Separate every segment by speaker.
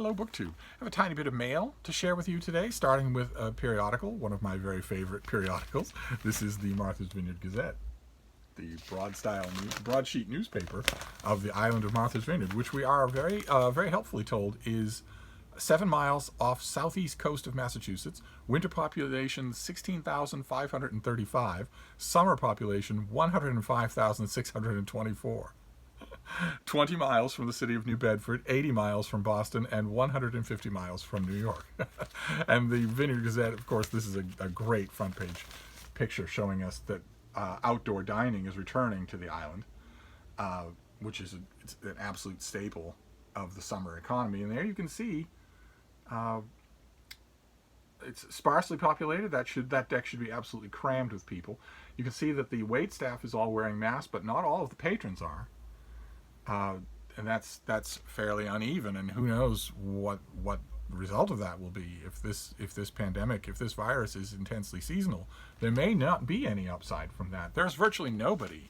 Speaker 1: Hello, BookTube. I have a tiny bit of mail to share with you today, starting with a periodical, one of my very favorite periodicals. This is the Martha's Vineyard Gazette, the broadsheet newspaper of the island of Martha's Vineyard, which we are very helpfully told is 7 miles off southeast coast of Massachusetts. Winter population 16,535. Summer population 105,624. 20 miles from the city of New Bedford, 80 miles from Boston, and 150 miles from New York. And the Vineyard Gazette, of course, this is a great front page picture showing us that outdoor dining is returning to the island, which is it's an absolute staple of the summer economy. And there you can see it's sparsely populated. That deck should be absolutely crammed with people. You can see that the wait staff is all wearing masks, but not all of the patrons are. And that's fairly uneven, and who knows what the result of that will be. If this virus is intensely seasonal, there may not be any upside from that. There's virtually nobody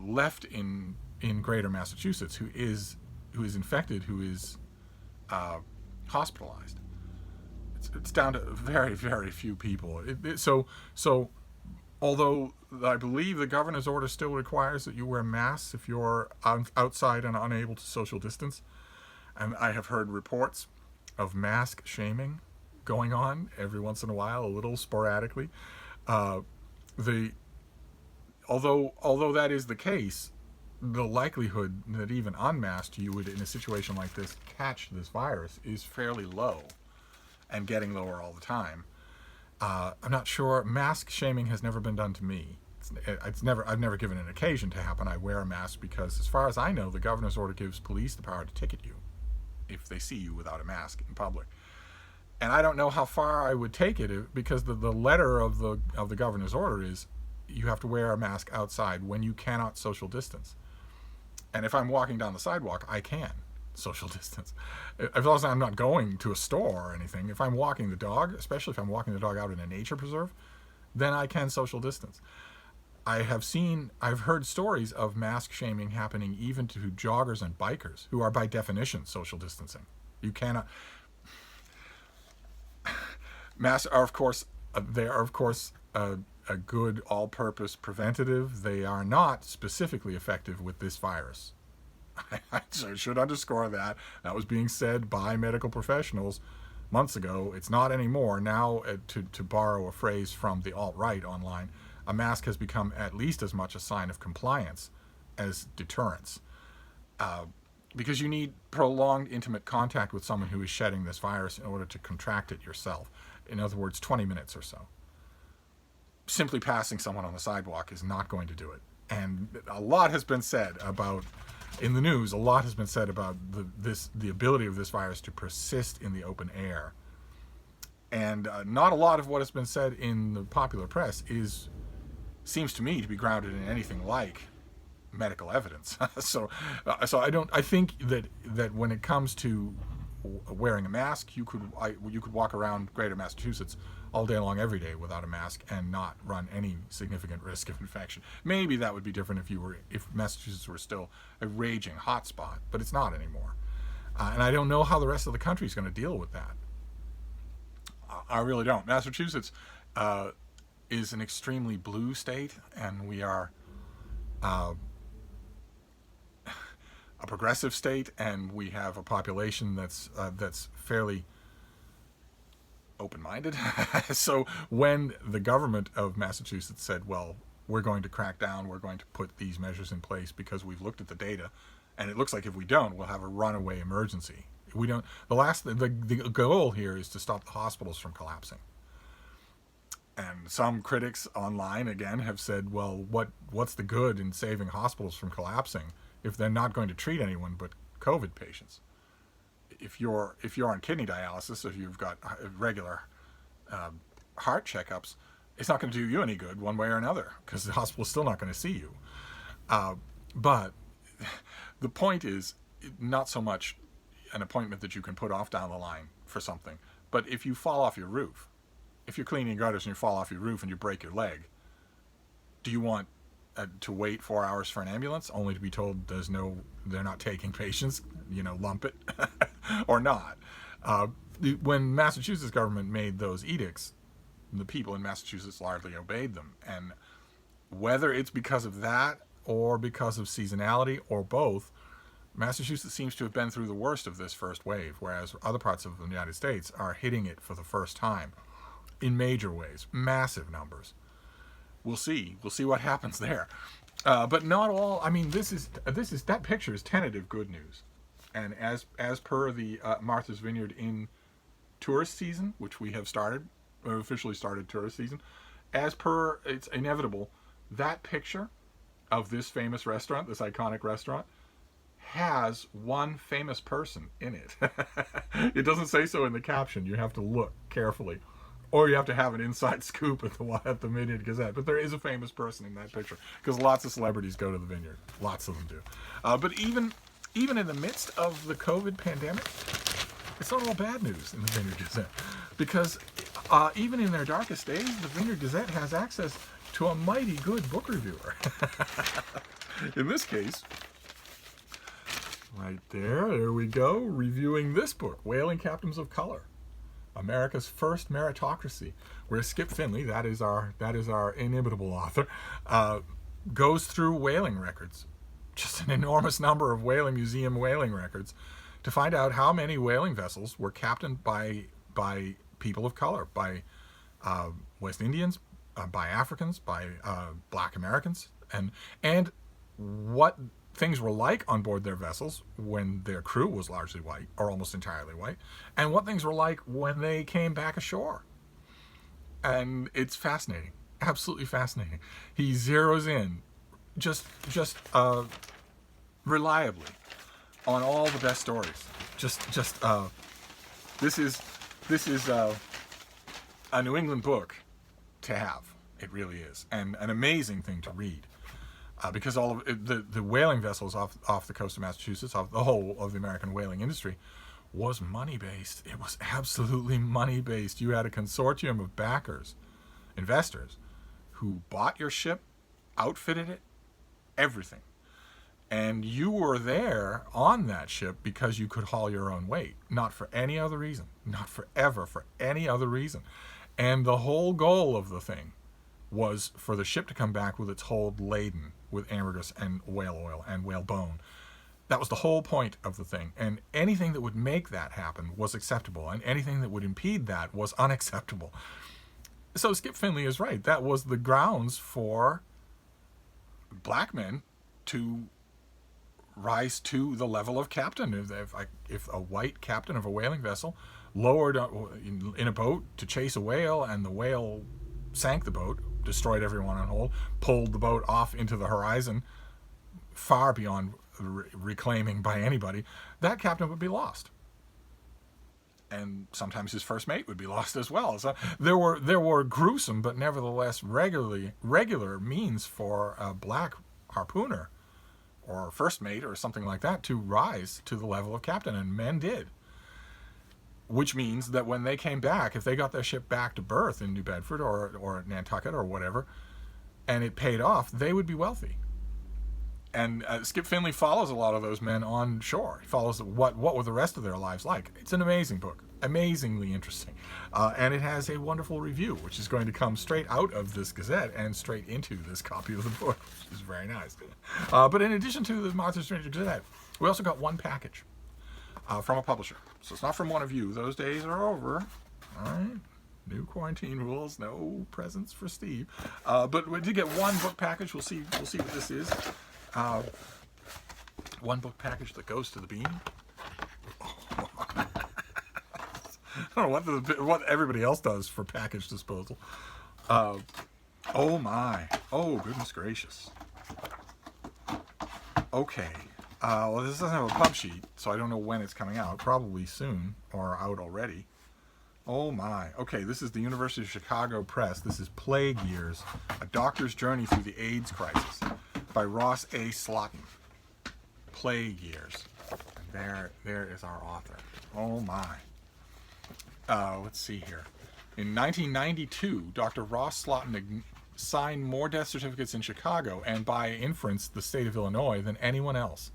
Speaker 1: left in greater Massachusetts who is infected, who is hospitalized. It's down to very, very few people. So although I believe the governor's order still requires that you wear masks if you're outside and unable to social distance, and I have heard reports of mask shaming going on every once in a while, a little sporadically. Although that is the case, the likelihood that even unmasked you would, in a situation like this, catch this virus is fairly low, and getting lower all the time. I'm not sure. Mask shaming has never been done to me. I've never given an occasion to happen. I wear a mask because, as far as I know, the governor's order gives police the power to ticket you if they see you without a mask in public. And I don't know how far I would take it, because the letter of the governor's order is you have to wear a mask outside when you cannot social distance. And if I'm walking down the sidewalk, I can social distance, as long as I'm not going to a store or anything. If I'm walking the dog, especially if I'm walking the dog out in a nature preserve, then I can social distance. I've heard stories of mask shaming happening even to joggers and bikers, who are by definition social distancing. You cannot. Masks are, of course, a good all-purpose preventative. They are not specifically effective with this virus. I should underscore that. That was being said by medical professionals months ago. It's not anymore. Now, to borrow a phrase from the alt-right online, a mask has become at least as much a sign of compliance as deterrence. Because you need prolonged intimate contact with someone who is shedding this virus in order to contract it yourself. In other words, 20 minutes or so. Simply passing someone on the sidewalk is not going to do it. And a lot has been said about... In the news, a lot has been said about the ability of this virus to persist in the open air. And not a lot of what has been said in the popular press seems to me to be grounded in anything like medical evidence. So I think that when it comes to wearing a mask, you could walk around greater Massachusetts all day long, every day, without a mask and not run any significant risk of infection. Maybe that would be different if Massachusetts were still a raging hotspot, but it's not anymore. And I don't know how the rest of the country is going to deal with that. I really don't. Massachusetts is an extremely blue state, and we are a progressive state, and we have a population that's fairly open-minded. So when the government of Massachusetts said, well, we're going to crack down, we're going to put these measures in place because we've looked at the data, and it looks like if we don't, we'll have a runaway emergency. We don't. The goal here is to stop the hospitals from collapsing. And some critics online, again, have said, well, what's the good in saving hospitals from collapsing if they're not going to treat anyone but COVID patients? If you're on kidney dialysis, if you've got regular heart checkups, it's not going to do you any good one way or another, because the hospital's still not going to see you. But the point is not so much an appointment that you can put off down the line for something, but if you fall off your roof, if you're cleaning gutters and you fall off your roof and you break your leg, do you want to wait 4 hours for an ambulance only to be told they're not taking patients, lump it? or not. When Massachusetts government made those edicts, the people in Massachusetts largely obeyed them. And whether it's because of that or because of seasonality or both, Massachusetts seems to have been through the worst of this first wave, whereas other parts of the United States are hitting it for the first time in major ways, massive numbers. We'll see. We'll see what happens there. But not all. I mean, that picture is tentative good news. And as per the Martha's Vineyard in tourist season, which we have started, or officially started tourist season, as per it's inevitable, that picture of this famous restaurant, this iconic restaurant, has one famous person in it. It doesn't say so in the caption. You have to look carefully. Or you have to have an inside scoop at the Vineyard Gazette. But there is a famous person in that picture, because lots of celebrities go to the Vineyard. Lots of them do. But even in the midst of the COVID pandemic, it's not all bad news in the Vineyard Gazette. Because even in their darkest days, the Vineyard Gazette has access to a mighty good book reviewer. In this case, right there we go, reviewing this book, Whaling Captains of Color, America's First Meritocracy, where Skip Finley, that is our inimitable author, goes through whaling records, just an enormous number of whaling museum whaling records, to find out how many whaling vessels were captained by people of color, by West Indians, by Africans, by Black Americans, and what things were like on board their vessels when their crew was largely white or almost entirely white, and what things were like when they came back ashore. And it's fascinating, absolutely fascinating. He zeroes in just reliably on all the best stories. This is a New England book to have. It really is, and an amazing thing to read. Because all of the whaling vessels off the coast of Massachusetts, off the whole of the American whaling industry, was money-based. It was absolutely money-based. You had a consortium of backers, investors, who bought your ship, outfitted it, everything. And you were there on that ship because you could haul your own weight, not for any other reason, not forever, for any other reason. And the whole goal of the thing was for the ship to come back with its hold laden with ambergris and whale oil and whale bone. That was the whole point of the thing. And anything that would make that happen was acceptable, and anything that would impede that was unacceptable. So Skip Finley is right. That was the grounds for black men to rise to the level of captain. If a white captain of a whaling vessel lowered in a boat to chase a whale, and the whale sank the boat, destroyed everyone on hold, pulled the boat off into the horizon, far beyond reclaiming by anybody, that captain would be lost. And sometimes his first mate would be lost as well. So there were gruesome but nevertheless regular means for a black harpooner or first mate or something like that to rise to the level of captain, and men did. Which means that when they came back, if they got their ship back to berth in New Bedford or Nantucket or whatever, and it paid off, they would be wealthy. And Skip Finley follows a lot of those men on shore. He follows what were the rest of their lives like. It's an amazing book, amazingly interesting. And it has a wonderful review, which is going to come straight out of this Gazette and straight into this copy of the book, which is very nice. But in addition to the Martha's Vineyard Gazette, we also got one package from a publisher. So it's not from one of you. Those days are over. All right. New quarantine rules. No presents for Steve. But we did get one book package. We'll see what this is. One book package that goes to the bean. I don't know what everybody else does for package disposal. Oh my. Oh, goodness gracious. Okay. Well, this doesn't have a pub sheet, so I don't know when it's coming out. Probably soon, or out already. Oh my. Okay, this is the University of Chicago Press. This is Plague Years, A Doctor's Journey Through the AIDS Crisis by Ross A. Slaughton. Plague Years. And there is our author. Oh my. Let's see here. In 1992, Dr. Ross Slaughton signed more death certificates in Chicago, and by inference, the state of Illinois, than anyone else.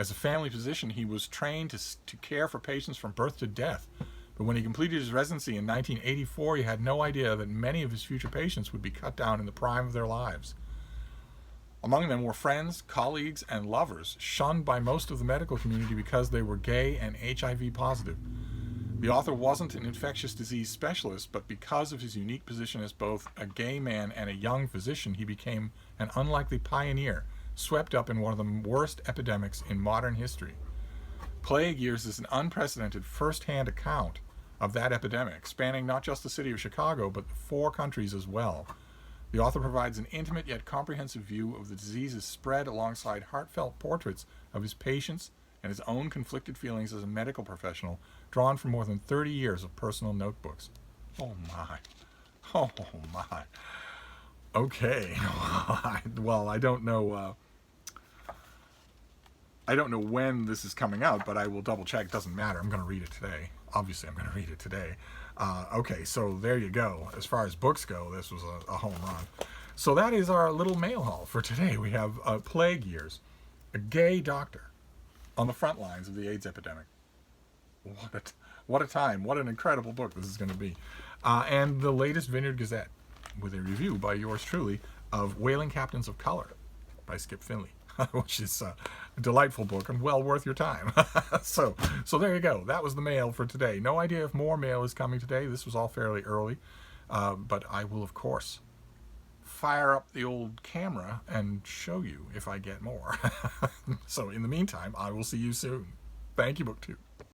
Speaker 1: As a family physician, he was trained to care for patients from birth to death. But when he completed his residency in 1984, he had no idea that many of his future patients would be cut down in the prime of their lives. Among them were friends, colleagues, and lovers, shunned by most of the medical community because they were gay and HIV positive. The author wasn't an infectious disease specialist, but because of his unique position as both a gay man and a young physician, he became an unlikely pioneer, swept up in one of the worst epidemics in modern history. Plague Years is an unprecedented first-hand account of that epidemic, spanning not just the city of Chicago, but 4 countries as well. The author provides an intimate yet comprehensive view of the disease's spread alongside heartfelt portraits of his patients and his own conflicted feelings as a medical professional, drawn from more than 30 years of personal notebooks. Oh my. Oh my. Okay. Well, I don't know when this is coming out, but I will double check. It doesn't matter. I'm going to read it today. Obviously, I'm going to read it today. Okay, so there you go. As far as books go, this was a home run. So that is our little mail haul for today. We have Plague Years, a gay doctor on the front lines of the AIDS epidemic. What a time. What an incredible book this is going to be. And the latest Vineyard Gazette with a review by yours truly of Whaling Captains of Color by Skip Finley, which is a delightful book and well worth your time. So there you go. That was the mail for today. No idea if more mail is coming today. This was all fairly early. But I will, of course, fire up the old camera and show you if I get more. So in the meantime, I will see you soon. Thank you, BookTube.